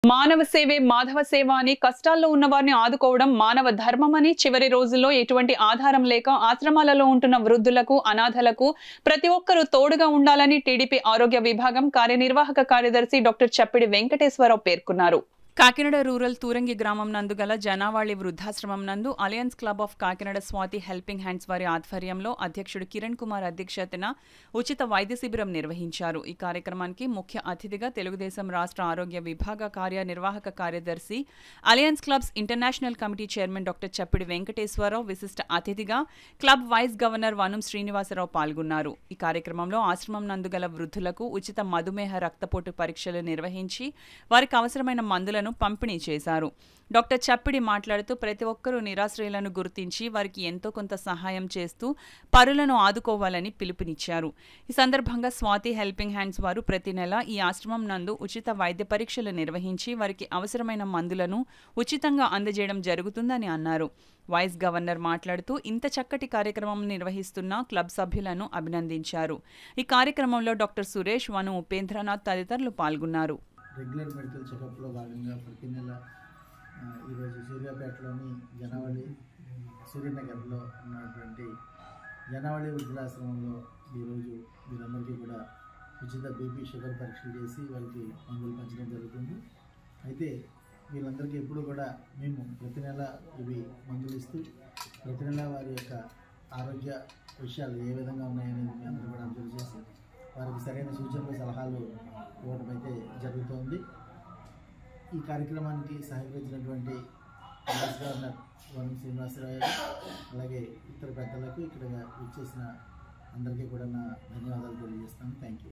మానవ సేవే మాధవ సేవ అని కష్టాల్లో ఉన్న వారిని ఆదుకోవడం మానవ ధర్మమని చివరి రోజుల్లో ఎటువంటి ఆధారం లేక ఆశ్రమాలలో ఉంటున్న వృద్ధులకు అనాథలకు ప్రతి ఒక్కరూ తోడుగా ఉండాలని టీడీపీ ఆరోగ్య విభాగం కార్యనిర్వాహక కార్యదర్శి డాక్టర్ చప్పిడి వెంకటేశ్వరరావు పేర్కొన్నారు. కాకినాడ రూరల్ తూరంగి గ్రామం నందు గల జనావాళి వృద్ధాశ్రమం నందు alliance club of Kakinada Swathi helping hands వారి ఆధ్వర్యంలో అధ్యక్షుడు కిరణ్ కుమార్ అధ్యక్షతన ఉచిత వైద్య శిబిరం నిర్వహించారు. ఈ కార్యక్రమానికి ముఖ్య అతిథిగా తెలుగుదేశం రాష్ట్ర ఆరోగ్య విభాగ కార్యనిర్వాహక కార్యదర్శి Alliance Clubs International committee chairman doctor Chappidi Venkateswararao, విశిష్ట అతిథిగా క్లబ్ వైస్ గవర్నర్ వనం శ్రీనివాసరావు పాల్గొన్నారు. ఈ కార్యక్రమంలో ఆశ్రమం నందు గల వృద్ధులకు ఉచిత మధుమేహ రక్తపోటు పరీక్షలు నిర్వహించి వారికి అవసరమైన మందులను పంపిణీ చేశారు. డాక్టర్ చప్పిడి మాట్లాడుతూ ప్రతి ఒక్కరూ నిరాశ్రయులను గుర్తించి వారికి ఎంతో కొంత సహాయం చేస్తూ పరులను ఆదుకోవాలని పిలుపునిచ్చారు. ఈ సందర్భంగా స్వాతి హెల్పింగ్ హ్యాండ్స్ వారు ప్రతి నెల ఈ ఆశ్రమం నందు ఉచిత వైద్య పరీక్షలు నిర్వహించి వారికి అవసరమైన మందులను ఉచితంగా అందజేయడం జరుగుతుందని అన్నారు. వైస్ గవర్నర్ మాట్లాడుతూ ఇంత చక్కటి కార్యక్రమం నిర్వహిస్తున్న క్లబ్ సభ్యులను అభినందించారు. ఈ కార్యక్రమంలో డాక్టర్ సురేష్, వనం ఉపేంద్రనాథ్ తదితరులు పాల్గొన్నారు. రెగ్యులర్ మెడికల్ చెకప్లో భాగంగా ప్రతి నెల ఈరోజు సూర్యాపేటలోని జనావళి సూర్యనగర్లో ఉన్నటువంటి జనావళి వృద్ధాశ్రమంలో ఈరోజు వీరందరికీ కూడా ఉచిత బీపీ షుగర్ పరీక్షలు చేసి వాళ్ళకి మందులు పంచడం జరుగుతుంది. అయితే వీళ్ళందరికీ ఎప్పుడు కూడా మేము ప్రతి నెల ఇవి మందులు ఇస్తూ ప్రతి నెల వారి యొక్క ఆరోగ్య విషయాలు ఏ విధంగా ఉన్నాయనేది మీ అందరూ కూడా అబ్జర్వ్ చేసి వారికి సరైన సూచనలు సలహాలు ఇవ్వడం అయితే జరుగుతోంది. ఈ కార్యక్రమానికి సహకరించినటువంటి వైస్ గవర్నర్ వనం శ్రీనివాసరావు అలాగే ఇతర పెద్దలకు ఇక్కడ విచ్చేసిన అందరికీ కూడా నా ధన్యవాదాలు తెలియజేస్తాను. Thank you.